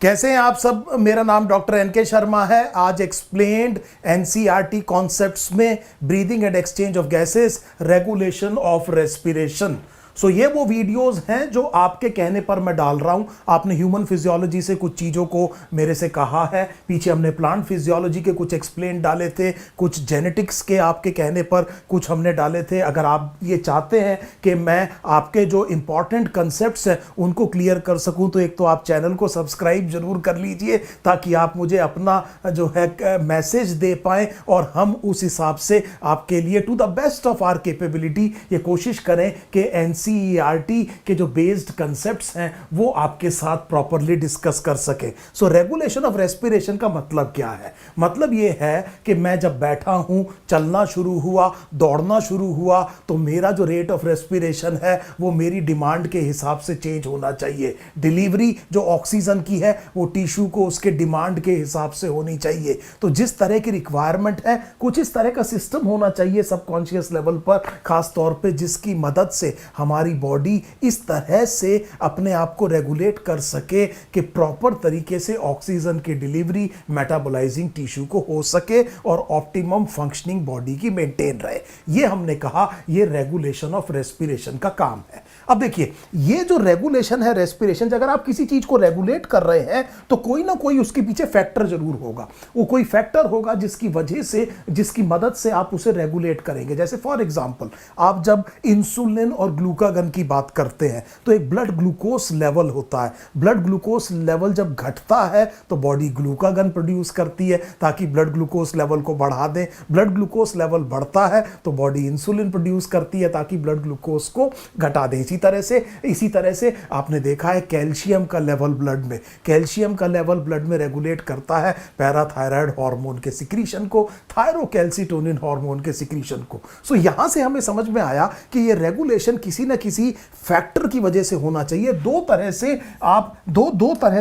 कैसे हैं आप सब। मेरा नाम डॉक्टर एनके शर्मा है। आज एक्सप्लेन्ड एनसीईआरटी कॉन्सेप्ट्स में breathing and exchange of gases, regulation of respiration. So ये वो वीडियोस हैं जो आपके कहने पर मैं डाल रहा हूं। आपने ह्यूमन फिजियोलॉजी से कुछ चीज़ों को मेरे से कहा है, पीछे हमने प्लांट फिजियोलॉजी के कुछ एक्सप्लेन डाले थे, कुछ जेनेटिक्स के आपके कहने पर कुछ हमने डाले थे। अगर आप ये चाहते हैं कि मैं आपके जो इंपॉर्टेंट कंसेप्ट्स हैं उनको क्लियर कर सकूं तो एक तो आप चैनल को सब्सक्राइब जरूर कर लीजिए ताकि आप मुझे अपना जो है मैसेज दे पाएँ और हम उस हिसाब से आपके लिए to the best of our capability ये कोशिश करें कि एनसीईआरटी के जो बेस्ड कंसेप्ट्स हैं वो आपके साथ प्रॉपरली डिस्कस कर सके। सो रेगुलेशन ऑफ रेस्पिरेशन का मतलब क्या है? मतलब ये है कि मैं जब बैठा हूं, चलना शुरू हुआ, दौड़ना शुरू हुआ, तो मेरा जो रेट ऑफ रेस्पिरेशन है वो मेरी डिमांड के हिसाब से चेंज होना चाहिए। डिलीवरी जो ऑक्सीजन की है वो टिश्यू को उसके डिमांड के हिसाब से होनी चाहिए। तो जिस तरह की रिक्वायरमेंट है कुछ इस तरह का सिस्टम होना चाहिए सबकॉन्शियस लेवल पर, खास तौर पे जिसकी मदद से हमारी बॉडी इस तरह से अपने आप को रेगुलेट कर सके कि प्रॉपर तरीके से ऑक्सीजन की डिलीवरी मेटाबोलाइजिंग टिश्यू को हो सके और ऑप्टिमम फंक्शनिंग बॉडी की मेंटेन रहे। ये हमने कहा ये रेगुलेशन ऑफ रेस्पिरेशन का काम है। अब देखिए ये जो रेगुलेशन है रेस्पिरेशन, अगर आप किसी चीज को रेगुलेट कर रहे हैं तो कोई ना कोई उसके पीछे फैक्टर जरूर होगा। वो कोई फैक्टर होगा जिसकी वजह से, जिसकी मदद से आप उसे रेगुलेट करेंगे। जैसे फॉर एग्जांपल आप जब इंसुलिन और ग्लूकागन की बात करते हैं तो एक ब्लड ग्लूकोज लेवल होता है। ब्लड ग्लूकोज लेवल जब घटता है तो बॉडी ग्लूकागन प्रोड्यूस करती है ताकि ब्लड ग्लूकोज लेवल को बढ़ा दें। ब्लड ग्लूकोज लेवल बढ़ता है तो बॉडी इंसुलिन प्रोड्यूस करती है ताकि ब्लड ग्लूकोज को घटा दें। इसी तरह से आपने देखा है कैल्शियम का लेवल ब्लड में, कैल्शियम का लेवल ब्लड में रेगुलेट करता है पैराथायराइड हार्मोन के सिक्रीशन को, थायरोकैल्सिटोनिन हार्मोन के सिक्रीशन को। सो यहां से हमें समझ में आया कि ये रेगुलेशन किसी न किसी फैक्टर की वजह से होना चाहिए। दो तरह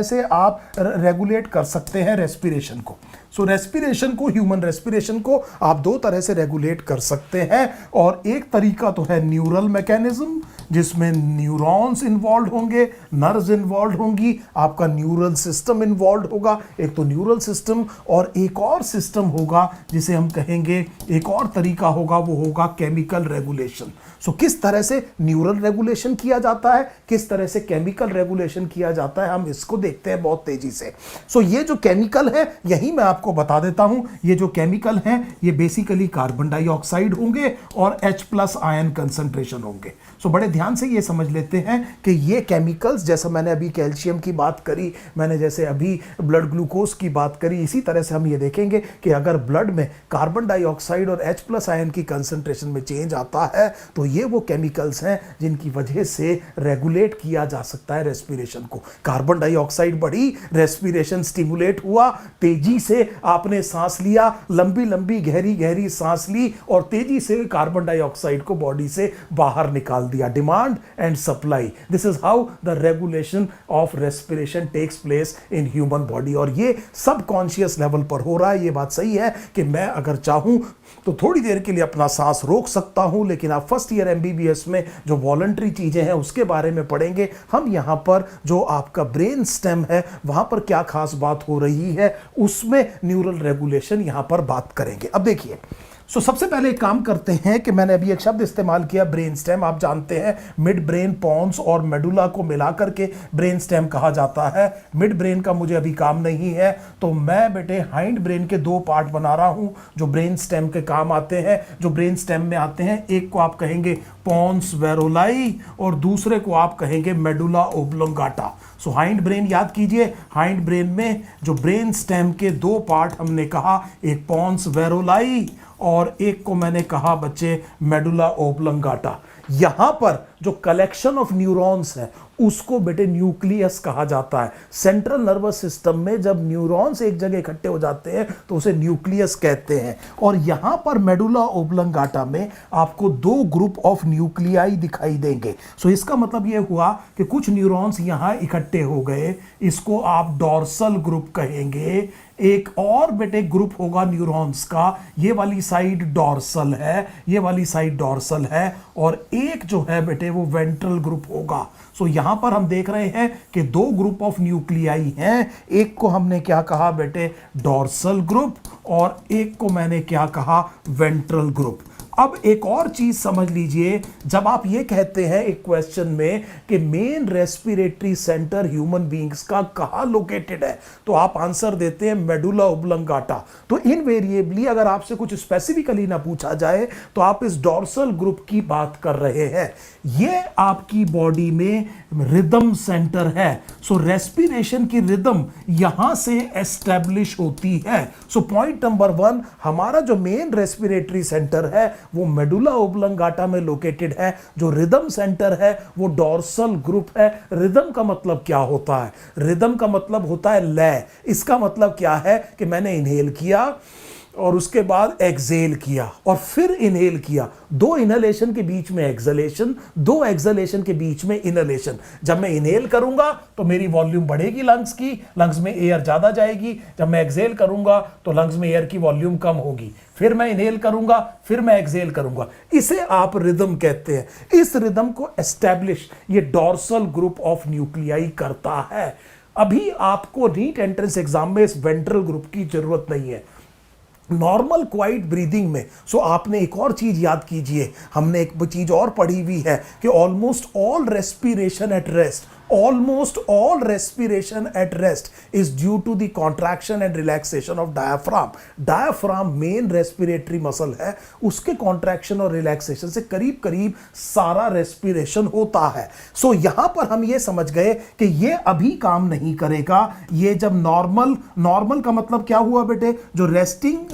से आप रेगुलेट कर सकते हैं रेस्पिरेशन को। सो रेस्पिरेशन को, ह्यूमन रेस्पिरेशन को आप दो तरह से रेगुलेट कर सकते हैं और एक तरीका तो है न्यूरल मैकेनिज्म जिसमें न्यूरॉन्स इन्वॉल्व होंगे, नर्व्स इन्वॉल्व होंगी, आपका न्यूरल सिस्टम इन्वॉल्व होगा। एक तो न्यूरल सिस्टम और एक और सिस्टम होगा जिसे हम कहेंगे, एक और तरीका होगा वो होगा केमिकल रेगुलेशन। सो किस तरह से न्यूरल रेगुलेशन किया जाता है, किस तरह से केमिकल रेगुलेशन किया जाता है, हम इसको देखते हैं बहुत तेजी से। सो ये जो केमिकल है यही मैं आपको बता देता हूं। ये जो केमिकल हैं ये बेसिकली कार्बन डाइऑक्साइड होंगे और H+ आयन कंसंट्रेशन होंगे। सो बड़े ध्यान से ये समझ लेते हैं कि ये केमिकल्स, जैसा मैंने अभी कैल्शियम की बात करी, मैंने जैसे अभी ब्लड ग्लूकोज की बात करी, इसी तरह से हम ये देखेंगे कि अगर ब्लड में कार्बन डाइऑक्साइड और H+ आयन की कंसंट्रेशन में चेंज आता है तो ये वो केमिकल्स हैं जिनकी वजह से रेगुलेट किया जा सकता है रेस्पिरेशन को। कार्बन डाइऑक्साइड बढ़ी, रेस्पिरेशन स्टिमुलेट हुआ, तेजी से आपने सांस लिया, लंबी लंबी गहरी गहरी सांस ली और तेजी से कार्बन डाइऑक्साइड को बॉडी से बाहर निकाल दिया। Demand and supply, this is how the regulation of respiration takes place in human body. और ये सबकॉन्शियस लेवल पर हो रहा है। ये बात सही है कि मैं अगर चाहूं तो थोड़ी देर के लिए अपना सांस रोक सकता हूं, लेकिन आप फर्स्ट ईयर एमबीबीएस में जो वॉलंटरी चीजें हैं उसके बारे में पढ़ेंगे। हम यहां पर जो आपका ब्रेन स्टेम है वहां पर क्या खास बात हो रही है उसमें न्यूरल रेगुलेशन यहां पर बात करेंगे। अब देखिए, सो सबसे पहले एक काम करते हैं कि मैंने अभी एक शब्द इस्तेमाल किया ब्रेन स्टेम। आप जानते हैं मिड ब्रेन, पॉन्स और मेडुला को मिलाकर के ब्रेन स्टेम कहा जाता है। मिड ब्रेन का मुझे अभी काम नहीं है तो मैं बेटे हाइंड ब्रेन के दो पार्ट बना रहा हूं जो ब्रेन स्टेम के काम आते हैं, जो ब्रेन स्टेम में आते हैं। एक को आप कहेंगे पॉन्स वेरोलाई और दूसरे को आप कहेंगे मेडुला ओब्लोंगाटा। सो हाइंड ब्रेन याद कीजिए, हाइंड ब्रेन में जो ब्रेन स्टेम के दो पार्ट हमने कहा, एक पॉन्स वेरोलाई और एक को मैंने कहा बच्चे मेडुला ओब्लोंगाटा। यहां पर जो कलेक्शन ऑफ न्यूरॉन्स है उसको बेटे न्यूक्लियस कहा जाता है। सेंट्रल नर्वस सिस्टम में जब न्यूरॉन्स एक जगह इकट्ठे हो जाते हैं तो उसे न्यूक्लियस कहते हैं। और यहां पर मेडुला ओब्लोंगाटा में आपको दो ग्रुप ऑफ न्यूक्लियाई दिखाई देंगे। सो इसका मतलब यह हुआ कि कुछ न्यूरॉन्स यहां इकट्ठे हो गए, इसको आप डॉर्सल ग्रुप कहेंगे। एक और बेटे ग्रुप होगा न्यूरॉन्स का, ये वाली साइड डॉर्सल है, ये वाली साइड डॉर्सल है, और एक जो है बेटे बेटे वो वेंट्रल ग्रुप होगा। सो यहां पर हम देख रहे हैं कि दो ग्रुप ऑफ न्यूक्लियाई हैं, एक को हमने क्या कहा बेटे डोर्सल ग्रुप और एक को मैंने क्या कहा वेंट्रल ग्रुप। अब एक और चीज समझ लीजिए, जब आप ये कहते हैं एक क्वेश्चन में कि main respiratory centre human beings का कहां लोकेटेड है, तो आप आंसर देते हैं मेडुला ओब्लंगाटा। तो इनवेरिएबली अगर आपसे कुछ स्पेसिफिकली ना पूछा जाए तो आप इस डोर्सल ग्रुप की बात कर रहे हैं। ये आपकी बॉडी में रिदम सेंटर है। सो रेस्पिरेशन की रिदम यहां से एस्टेब्लिश होती है। सो पॉइंट नंबर 1, हमारा जो मेन रेस्पिरेटरी सेंटर है वो मेडुला ओब्लंगाटा में लोकेटेड है। जो रिदम सेंटर है वो डोर्सल ग्रुप है। रिदम का मतलब क्या होता है? रिदम का मतलब होता है लय। इसका मतलब क्या है कि मैंने इनहेल किया और उसके बाद एक्सेल किया और फिर इनहेल किया, दो इनहेलेशन के बीच में एक्सलेशन, दो एक्सलेशन के बीच में इनहेलेशन। जब मैं इनहेल करूंगा तो मेरी वॉल्यूम बढ़ेगी लंग्स की, लंग्स में एयर ज्यादा जाएगी। जब मैं एक्सेल करूंगा तो लंग्स में एयर की वॉल्यूम कम होगी। फिर मैं इनहेल करूंगा, फिर मैं एक्सेल करूंगा। इसे आप रिदम कहते हैं। इस रिदम को एस्टैब्लिश ये डोर्सल ग्रुप ऑफ न्यूक्लियाई करता है। अभी आपको नीट एंट्रेंस एग्जाम में इस वेंट्रल ग्रुप की जरूरत नहीं है। नॉर्मल क्वाइट ब्रीदिंग में सो आपने एक और चीज याद कीजिए, हमने एक चीज और पढ़ी हुई है कि almost all respiration at rest, almost all respiration at rest is due to the contraction and relaxation of diaphragm. Diaphragm main respiratory muscle है, उसके contraction और relaxation से करीब करीब सारा respiration होता है। सो यहां पर हम ये समझ गए कि ये अभी काम नहीं करेगा। ये जब नॉर्मल का मतलब क्या हुआ बेटे, जो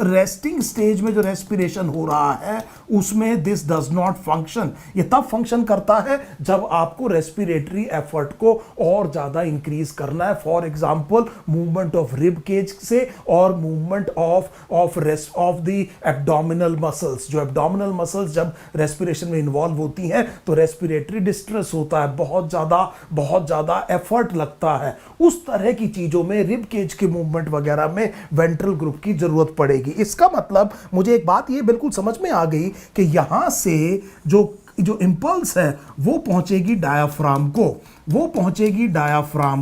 रेस्टिंग स्टेज में जो रेस्पिरेशन हो रहा है उसमें दिस डज नॉट फंक्शन। ये तब फंक्शन करता है जब आपको रेस्पिरेटरी एफर्ट को और ज्यादा इंक्रीज करना है। For example movement of rib cage से और movement of the abdominal muscles. जो एब्डोमिनल मसल्स जब रेस्पिरेशन में इन्वॉल्व होती हैं तो रेस्पिरेटरी डिस्ट्रेस होता है, बहुत ज्यादा एफर्ट लगता है। उस तरह की चीजों में रिब केज के मूवमेंट वगैरह में वेंट्रल ग्रुप की जरूरत पड़ेगी। इसका मतलब मुझे एक बात ये बिल्कुल समझ में आ गई कि यहां से जो इंपल्स है वो पहुंचेगी डायाफ्राम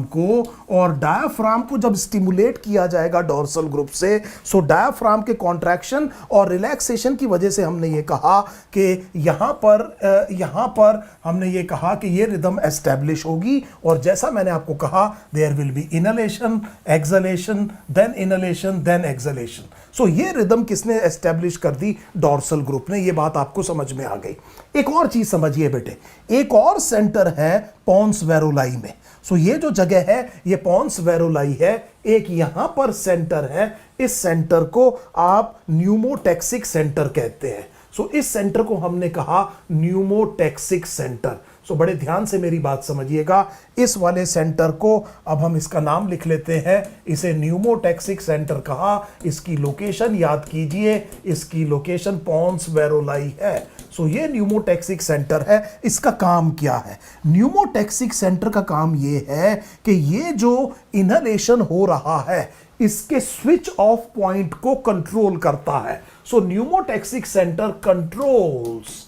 को, और डायाफ्राम को जब स्टिमुलेट किया जाएगा डोर्सल ग्रुप से, सो डायाफ्राम के कॉन्ट्रैक्शन और रिलैक्सेशन की वजह से हमने ये कहा कि यहां पर हमने ये कहा कि ये रिदम एस्टैब्लिश होगी। और जैसा मैंने आपको कहा there will be inhalation, exhalation, then inhalation, then exhalation. So ये रिदम किसने एस्टैब्लिश कर दी? डोर्सल ग्रुप ने। ये बात आपको समझ में आ गई। एक और चीज समझिए बेटे, एक और सेंटर है पोन्स वेरोलाई में। सो ये जो जगह है ये पोन्स वेरोलाई है। एक यहां पर सेंटर है, इस सेंटर को आप न्यूमोटैक्सिक सेंटर कहते हैं। सो इस सेंटर को हमने कहा न्यूमोटैक्सिक सेंटर। सो बड़े ध्यान से मेरी बात समझिएगा। इस वाले सेंटर को अब हम इसका नाम लिख लेते हैं, इसे न्यूमोटैक्सिक सेंटर कहा। इसकी लोकेशन याद कीजिए, इसकी लोकेशन पोन्स वेरोलाई है। सो ये न्यूमोटैक्सिक सेंटर है। इसका काम क्या है? न्यूमोटैक्सिक सेंटर का काम ये है कि ये जो इनहेलेशन हो रहा है इसके स्विच ऑफ पॉइंट को कंट्रोल करता है। So pneumotaxic centre controls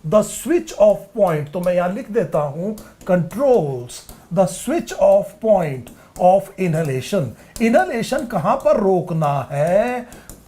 the switch off point, तो मैं यहां लिख देता हूं controls the switch off point of inhalation. Inhalation कहां पर रोकना है,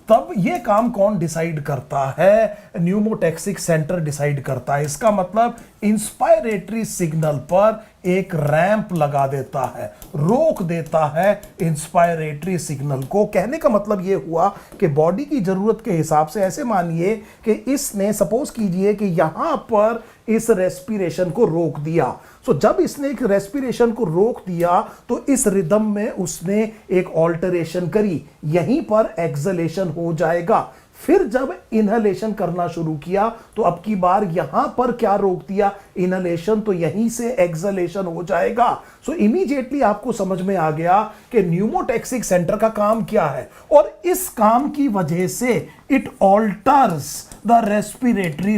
तब ये काम कौन डिसाइड करता है? न्यूमोटैक्सिक सेंटर डिसाइड करता है। इसका मतलब इंस्पायरेटरी सिग्नल पर एक रैंप लगा देता है, रोक देता है इंस्पायरेटरी सिग्नल को। कहने का मतलब यह हुआ कि बॉडी की जरूरत के हिसाब से, ऐसे मानिए कि इसने सपोज कीजिए कि यहां पर इस रेस्पिरेशन को रोक दिया। सो जब इसने एक रेस्पिरेशन को रोक दिया तो इस रिदम में उसने एक ऑल्टरेशन करी, यहीं पर एक्सहेलेशन हो जाएगा। फिर जब इनहेलेशन करना शुरू किया तो अब की बार यहां पर क्या रोक दिया? इनहेलेशन, तो यहीं से एक्सहेलेशन हो जाएगा। सो इमीडिएटली आपको समझ में आ गया कि न्यूमोटैक्सिक सेंटर का काम क्या है, और इस काम की वजह से it alters the respiratory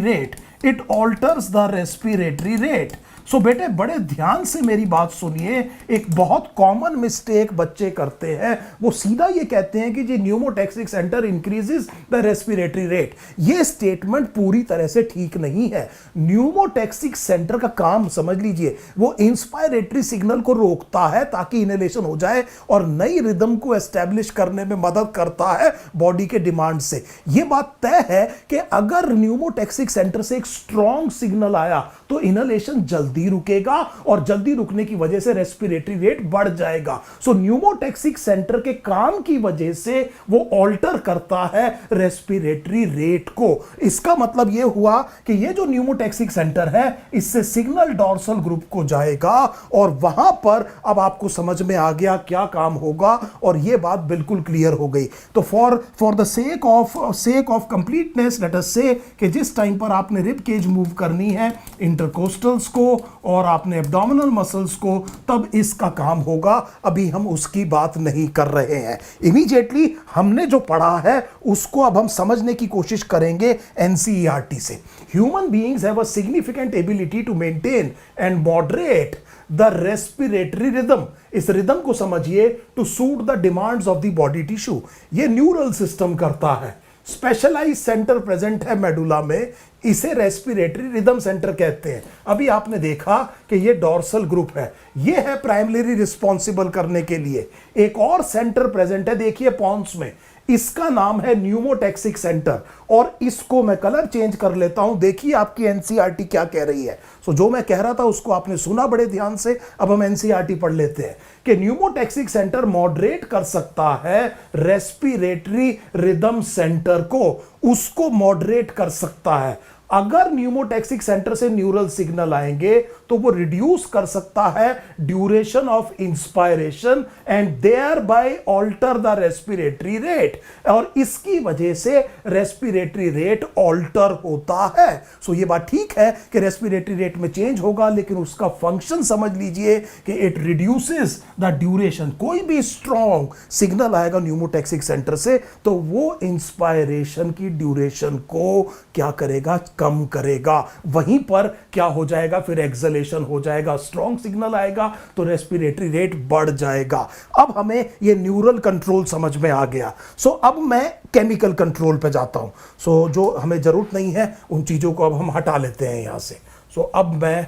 rate. So बेटे बड़े ध्यान से मेरी बात सुनिए, एक बहुत कॉमन मिस्टेक बच्चे करते हैं, वो सीधा ये कहते हैं कि जी pneumotaxic centre increases the respiratory rate. ये स्टेटमेंट पूरी तरह से ठीक नहीं है। न्यूमोटैक्सिक सेंटर का काम समझ लीजिए, वो इंस्पायरेटरी सिग्नल को रोकता है ताकि इनहेलेशन हो जाए और नई रिदम को एस्टेब्लिश करने में मदद करता है बॉडी के डिमांड से। यह बात तय है कि अगर न्यूमोटैक्सिक सेंटर से एक स्ट्रॉन्ग सिग्नल आया तो इनहेलेशन जल्दी रुकेगा और जल्दी रुकने की वजह से रेस्पिरेटरी रेट बढ़ जाएगा। सो न्यूमोटैक्सिक सेंटर के काम की वजह से वो ऑल्टर करता है रेस्पिरेटरी रेट को। इसका मतलब यह हुआ कि ये जो न्यूमोटैक्सिक सेंटर है इससे सिग्नल डॉर्सल ग्रुप को जाएगा और वहां पर अब आपको समझ में आ गया क्या काम होगा और यह बात बिल्कुल क्लियर हो गई। तो for the sake of completeness let us से कि जिस टाइम पर आपने रिब केज मूव करनी है इंटरकोस्टल्स को और आपने एब्डोमिनल मसल्स को, तब इसका काम होगा। अभी हम उसकी बात नहीं कर रहे हैं। इमीडिएटली हमने जो पढ़ा है उसको अब हम समझने की कोशिश करेंगे एनसीईआरटी से। Human beings have a significant ability to maintain and moderate the respiratory rhythm. इस रिदम को समझिए to suit the demands of the body tissue. ये न्यूरल सिस्टम करता है। स्पेशलाइज सेंटर प्रेजेंट है मेडुला में, इसे रेस्पिरेटरी रिदम सेंटर कहते हैं। अभी आपने देखा कि ये डॉर्सल ग्रुप है, ये है प्राइमरी रिस्पॉन्सिबल करने के लिए। एक और सेंटर प्रेजेंट है, देखिए पॉन्स में, इसका नाम है न्यूमोटैक्सिक सेंटर और इसको मैं कलर चेंज कर लेता हूं। देखिए आपकी एनसीईआरटी क्या कह रही है। सो जो मैं कह रहा था उसको आपने सुना बड़े ध्यान से। अब हम एनसीईआरटी पढ़ लेते हैं कि न्यूमोटैक्सिक सेंटर मॉडरेट कर सकता है रेस्पिरेटरी रिदम सेंटर को, उसको मॉडरेट कर सकता है। अगर न्यूमोटैक्सिक सेंटर से न्यूरल सिग्नल आएंगे तो वो रिड्यूस कर सकता है duration of inspiration and thereby alter the respiratory rate, और इसकी वजह से रेस्पिरेटरी रेट ऑल्टर होता है। सो ये बात ठीक है कि रेस्पिरेटरी रेट में चेंज होगा, लेकिन उसका फंक्शन समझ लीजिए कि इट रिड्यूसेस द ड्यूरेशन। कोई भी स्ट्रॉन्ग सिग्नल आएगा न्यूमोटैक्सिक सेंटर से तो वो इंस्पायरेशन की ड्यूरेशन को क्या करेगा, कम करेगा। वहीं पर क्या हो जाएगा, फिर एक्सलेशन हो जाएगा। स्ट्रॉन्ग सिग्नल आएगा तो रेस्पिरेटरी रेट बढ़ जाएगा। अब हमें ये न्यूरल कंट्रोल समझ में आ गया। सो अब मैं केमिकल कंट्रोल पे जाता हूं। सो जो हमें जरूरत नहीं है उन चीजों को अब हम हटा लेते हैं यहां से। सो अब मैं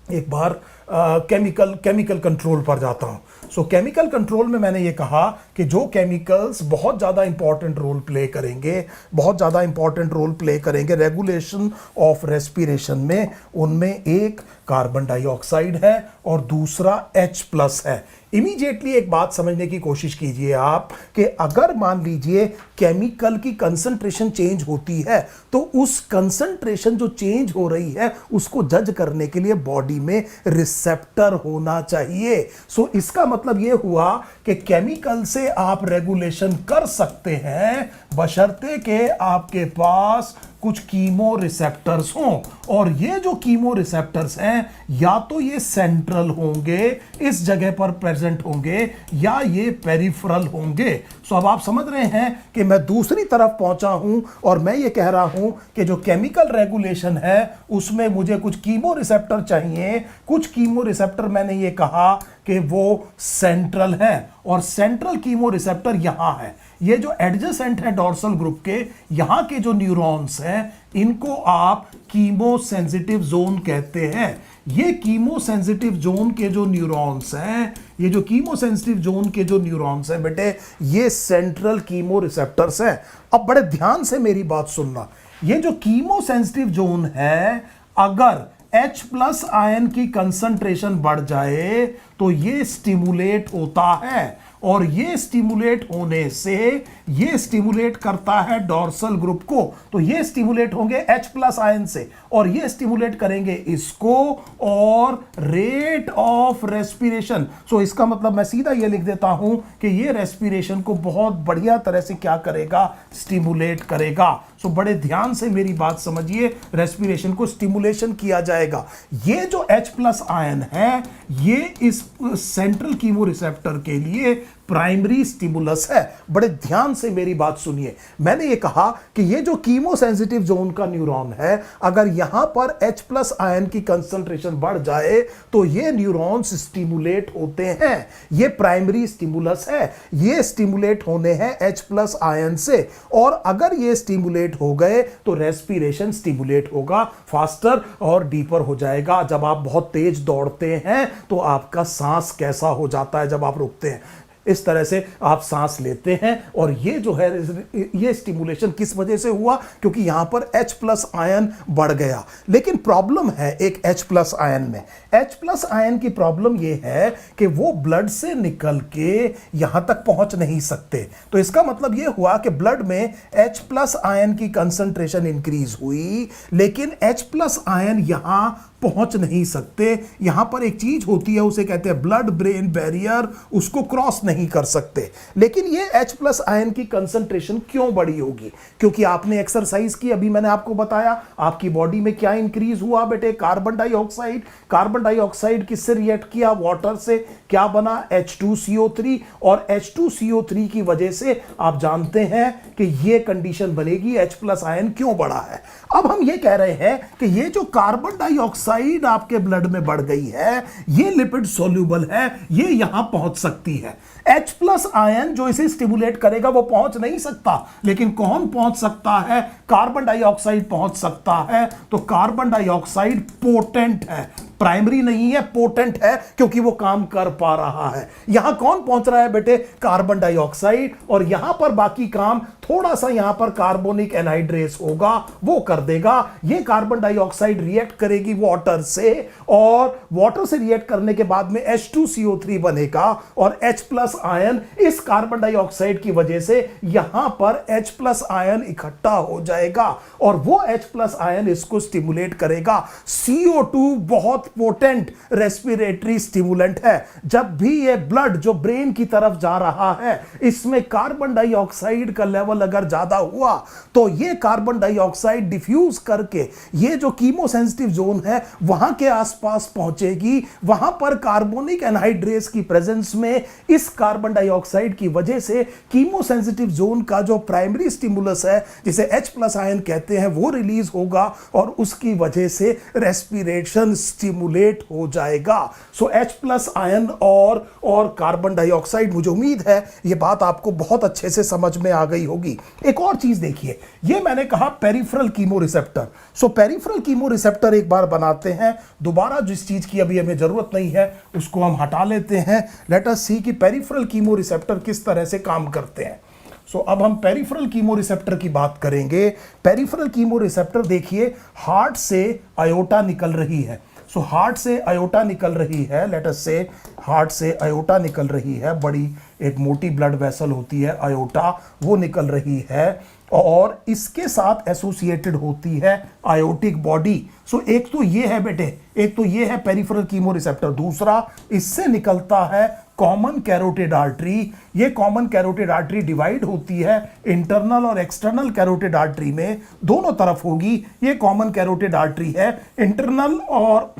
एक बार केमिकल कंट्रोल पर जाता हूं। सो केमिकल कंट्रोल में मैंने ये कहा कि जो केमिकल्स बहुत ज़्यादा इंपॉर्टेंट रोल प्ले करेंगे रेगुलेशन ऑफ रेस्पिरेशन में, उनमें एक कार्बन डाइऑक्साइड है और दूसरा H+ है। इमीडिएटली एक बात समझने की कोशिश कीजिए आप कि अगर मान लीजिए केमिकल की कंसंट्रेशन चेंज होती है तो उस कंसंट्रेशन जो चेंज हो रही है उसको जज करने के लिए बॉडी में रिसेप्टर होना चाहिए। सो इसका मतलब यह हुआ कि केमिकल से आप रेगुलेशन कर सकते हैं बशर्ते कि आपके पास कुछ कीमो रिसेप्टर्स हों, और ये जो कीमो रिसेप्टर्स हैं या तो ये सेंट्रल होंगे, इस जगह पर प्रेजेंट होंगे, या ये पेरिफेरल होंगे। सो अब आप समझ रहे हैं कि मैं दूसरी तरफ पहुंचा हूं और मैं ये कह रहा हूं कि जो केमिकल रेगुलेशन है उसमें मुझे कुछ कीमो रिसेप्टर चाहिए। कुछ कीमो रिसेप्टर मैंने ये कहा कि वो सेंट्रल है और सेंट्रल कीमो रिसेप्टर यहां है। ये जो एडजेसेंट है डॉर्सल ग्रुप के, यहां के जो न्यूरॉन्स हैं इनको आप कीमो सेंसिटिव जोन कहते हैं। ये कीमो सेंसिटिव जोन के जो न्यूरॉन्स हैं, ये जो कीमो सेंसिटिव जोन के जो न्यूरॉन्स हैं बेटे, ये सेंट्रल कीमो रिसेप्टर्स हैं। अब बड़े ध्यान से मेरी बात सुनना, ये जो कीमो सेंसिटिव जोन है, अगर H+ आयन की कंसंट्रेशन बढ़ जाए तो ये स्टिमुलेट होता है, और ये स्टिमुलेट होने से ये स्टिमुलेट करता है डॉर्सल ग्रुप को। तो ये स्टिमुलेट होंगे H+ आयन से और ये स्टिमुलेट करेंगे इसको, और रेट ऑफ रेस्पिरेशन। सो इसका मतलब मैं सीधा ये लिख देता हूं कि ये रेस्पिरेशन को बहुत बढ़िया तरह से क्या करेगा, स्टिमुलेट करेगा। सो बड़े ध्यान से मेरी बात समझिए, रेस्पिरेशन को स्टिमुलेशन किया जाएगा। ये जो H+ आयन है ये इस सेंट्रल कीमो रिसेप्टर के लिए प्राइमरी स्टिमुलस है। बड़े ध्यान से मेरी बात सुनिए, मैंने ये कहा कि ये जो कीमोसेंसिटिव जोन का न्यूरॉन है, अगर यहां पर H प्लस आयन की कंसंट्रेशन बढ़ जाए तो ये न्यूरॉन्स स्टिमुलेट होते हैं। ये प्राइमरी स्टिमुलस है, ये स्टिमुलेट होने हैं H प्लस आयन से, और अगर ये स्टिमुलेट हो गए तो रेस्पिरेशन स्टिमुलेट होगा, फास्टर और डीपर हो जाएगा। जब आप बहुत तेज दौड़ते हैं तो आपका सांस कैसा हो जाता है जब आप रुकते हैं, इस तरह से आप सांस लेते हैं। और ये जो है ये स्टिमुलेशन किस वजह से हुआ, क्योंकि यहां पर H प्लस आयन बढ़ गया। लेकिन प्रॉब्लम है एक H प्लस आयन में। H प्लस आयन की प्रॉब्लम ये है कि वो ब्लड से निकल के यहां तक पहुंच नहीं सकते। तो इसका मतलब ये हुआ कि ब्लड में H प्लस आयन की कंसंट्रेशन इंक्रीज हुई, लेकिन H प्लस आयन यहां पहुंच नहीं सकते। यहां पर एक चीज होती है, उसे कहते हैं ब्लड ब्रेन बैरियर, उसको क्रॉस नहीं कर सकते। लेकिन ये H प्लस आयन की कंसंट्रेशन क्यों बढ़ी होगी? क्योंकि आपने एक्सरसाइज की, अभी मैंने आपको बताया आपकी बॉडी में क्या इंक्रीज हुआ बेटे, कार्बन डाइऑक्साइड। कार्बन डाइऑक्साइड किससे रिएक्ट किया? वाटर से। क्या बना? H2CO3, और H2CO3 की वजह से आप जानते हैं कि ये कंडीशन बनेगी, H प्लस आयन क्यों बढ़ा है। अब हम ये कह रहे हैं कि ये जो कार्बन डाइऑक्साइड आपके ब्लड में बढ़ गई है, ये लिपिड सोल्यूबल है, ये यहां पहुंच सकती है। H प्लस आयन जो इसे स्टिमुलेट करेगा वो पहुंच नहीं सकता, लेकिन कौन पहुंच सकता है? कार्बन डाइऑक्साइड पहुंच सकता है। तो कार्बन डाइऑक्साइड पोटेंट है, प्राइमरी नहीं है, पोटेंट है, क्योंकि वो काम कर पा रहा है। यहां कौन पहुंच रहा है बेटे? Carbon dioxide. और यहां पर बाकी काम थोड़ा सा यहां पर कार्बोनिक एनहाइड्रेस होगा, वो कर देगा। ये कार्बन डाइऑक्साइड रिएक्ट करेगी वाटर से, और वाटर से रिएक्ट करने के बाद में H2CO3 बनेगा, और H प्लस आयन इस कार्बन डाइऑक्साइड की वजह से यहां पर H प्लस आयन इकट्ठा हो जाएगा, और वो H प्लस आयन इसको स्टिमुलेट करेगा। CO2 बहुत पोटेंट रेस्पिरेटरी स्टिमुलेंट है। जब भी ये ब्लड जो ब्रेन की तरफ जा रहा है, इसमें कार्बन डाइऑक्साइड का लेवल अगर ज्यादा हुआ तो ये कार्बन डाइऑक्साइड डिफ्यूज करके ये जो कीमोसेंसिटिव जोन है वहां के आसपास पहुंचेगी। वहां पर कार्बोनिक एनहाइड्रेस की प्रेजेंस में इस कार्बन डाइऑक्साइड की वजह से कीमोसेंसिटिव जोन का जो प्राइमरी स्टिमुलस है, जिसे H प्लस आयन कहते हैं, वो रिलीज होगा, और उसकी वजह से रेस्पिरेशन स्टिमुलेट हो जाएगा। सो H प्लस आयन और कार्बन डाइऑक्साइड, मुझे उम्मीद है ये बात आपको बहुत अच्छे से समझ में आ गई होगी। एक और चीज देखिए, ये मैंने कहा पेरिफेरल कीमो रिसेप्टर। सो पेरिफेरल कीमो रिसेप्टर एक बार बनाते हैं, दोबारा जिस चीज की अभी हमें जरूरत नहीं है उसको हम हटा लेते हैं। लेट अस सी कि पेरिफेरल कीमो रिसेप्टर किस तरह से काम करते हैं। सो अब हम पेरिफेरल कीमो रिसेप्टर की बात करेंगे। पेरिफेरल कीमो रिसेप्टर देखिए, हार्ट से अयोटा निकल रही है। सो हार्ट से अयोटा निकल रही है, लेट अस से हार्ट से अयोटा निकल रही है, बड़ी एक मोटी ब्लड वेसल होती है अयोटा, वो निकल रही है, और इसके साथ एसोसिएटेड होती है आयोटिक बॉडी। सो एक तो ये है बेटे, एक तो ये है पेरिफेरल कीमो रिसेप्टर, दूसरा इससे निकलता है कॉमन कैरोटिड आर्टरी। ये कॉमन कैरोटिड आर्टरी डिवाइड होती है इंटरनल और एक्सटर्नल कैरोटिड आर्टरी में, दोनों तरफ होगी। ये कॉमन कैरोटिड आर्टरी है, इंटरनल और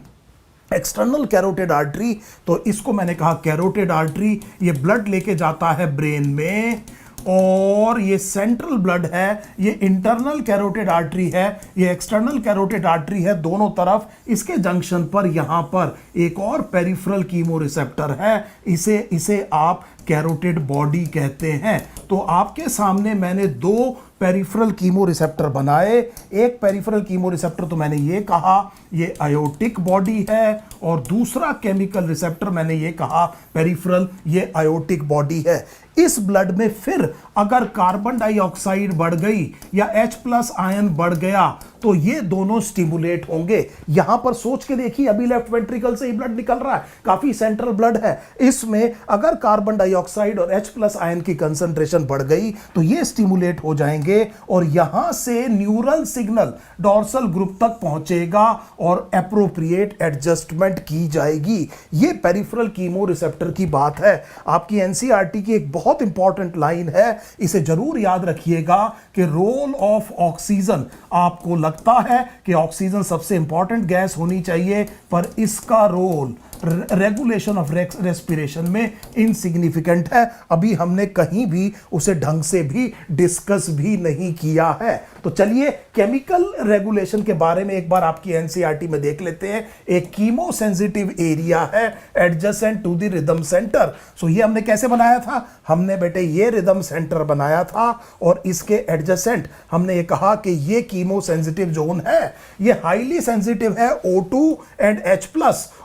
एक्सटर्नल कैरोटिड आर्टरी। तो इसको मैंने कहा कैरोटिड आर्टरी, ये ब्लड लेके जाता है ब्रेन में, और ये सेंट्रल ब्लड है, ये इंटरनल कैरोटिड आर्टरी है, ये एक्सटर्नल कैरोटिड आर्टरी है, दोनों तरफ। इसके जंक्शन पर यहां पर एक और पेरिफेरल कीमो रिसेप्टर है, इसे आप कैरोटिड बॉडी कहते हैं। तो आपके सामने मैंने दो पेरिफेरल कीमो रिसेप्टर बनाए। एक पेरिफेरल कीमो रिसेप्टर तो मैंने ये कहा ये आयोटिक बॉडी है, और दूसरा केमिकल रिसेप्टर मैंने ये कहा पेरिफेरल, ये आयोटिक बॉडी है। इस ब्लड में फिर अगर कार्बन डाइऑक्साइड बढ़ गई या H प्लस आयन बढ़ गया तो ये दोनों स्टिमुलेट होंगे। यहां पर सोच के देखिए, अभी लेफ्ट वेंट्रिकल से ही ब्लड निकल रहा है, काफी सेंट्रल ब्लड है। इसमें अगर कार्बन डाइऑक्साइड और H प्लस आयन की कंसंट्रेशन बढ़ गई तो ये स्टिमुलेट हो जाएंगे, और यहां से न्यूरल सिग्नल डॉर्सल ग्रुप तक पहुंचेगा और एप्रोप्रिएट एडजस्टमेंट की जाएगी। ये पेरिफेरल कीमो रिसेप्टर की बात है। आपकी एनसीईआरटी की एक बहुत इंपॉर्टेंट लाइन है, इसे जरूर याद रखिएगा कि रोल ऑफ ऑक्सीजन। आपको लगता है कि ऑक्सीजन सबसे इंपॉर्टेंट गैस होनी चाहिए, पर इसका रोल रेगुलेशन ऑफ रेस्पिरेशन में इनसिग्निफिकेंट है। अभी हमने कहीं भी उसे ढंग से भी डिस्कस भी नहीं किया है। तो चलिए केमिकल रेगुलेशन के बारे में एक बार आपकी एनसीईआरटी में देख लेते हैं। एक कीमो सेंसिटिव एरिया है adjacent to the rhythm centre. So ये हमने कैसे बनाया था? हमने बेटे ये रिदम सेंटर बनाया था और इसके एडजेसेंट हमने ये कहा कि ये कीमो सेंसिटिव जोन है, ये हाईली सेंसिटिव है O2 एंड H+,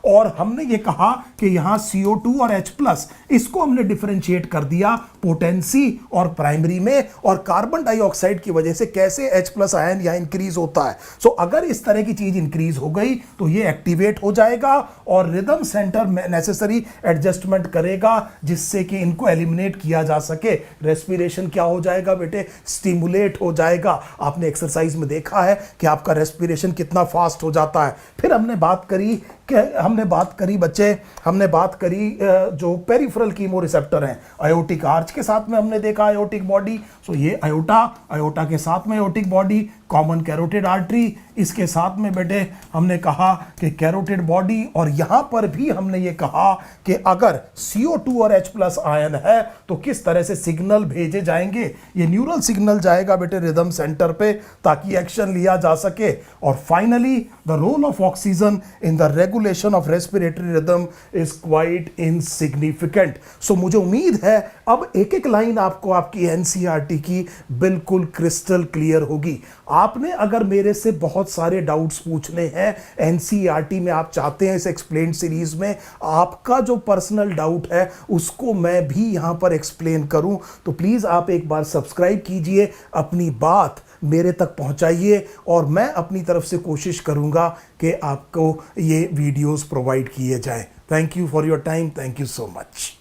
और हमने ये कहा कि यहां CO2 और H+, इसको हमने डिफरेंशिएट कर दिया पोटेंसी और प्राइमरी में, और कार्बन डाइऑक्साइड की वजह से कैसे H+ आयन यहां इंक्रीज होता है। सो अगर इस तरह की चीज इंक्रीज हो गई तो ये एक्टिवेट हो जाएगा और रिदम सेंटर में नेसेसरी एडजस्टमेंट करेगा जिससे कि इनको एलिमिनेट किया जा सके। रेस्पिरेशन क्या हो जाएगा बेटे? स्टिमुलेट हो जाएगा। आपने एक्सरसाइज में देखा है कि आपका रेस्पिरेशन कितना फास्ट हो जाता है। फिर हमने बात करी बच्चे, हमने बात करी जो पेरिफेरल कीमो रिसेप्टर हैं आयोटिक आर्च के साथ में हमने देखा आयोटिक बॉडी। सो ये आयोटा के साथ में aortic body, common carotid artery, इसके साथ में बेटे हमने कहा कि कैरोटिड बॉडी, और यहां पर भी हमने ये कहा कि अगर CO2 और H+ आयन है तो किस तरह से सिग्नल भेजे जाएंगे। ये न्यूरल सिग्नल जाएगा बेटे रिदम सेंटर पे ताकि एक्शन लिया जा सके। और finally the role of oxygen in the regulation of respiratory rhythm is quite insignificant. So मुझे उम्मीद है अब एक एक लाइन आपको आपकी एनसीईआरटी की बिल्कुल क्रिस्टल क्लियर होगी। आपने अगर मेरे से बहुत सारे डाउट्स पूछने हैं एनसीईआरटी में, आप चाहते हैं इस एक्सप्लेन सीरीज में आपका जो पर्सनल डाउट है उसको मैं भी यहां पर एक्सप्लेन करूं, तो प्लीज आप एक बार सब्सक्राइब कीजिए, अपनी बात मेरे तक पहुंचाइए, और मैं अपनी तरफ से कोशिश करूंगा कि आपको ये वीडियोस प्रोवाइड किए जाएं। Thank you for your time, thank you so much.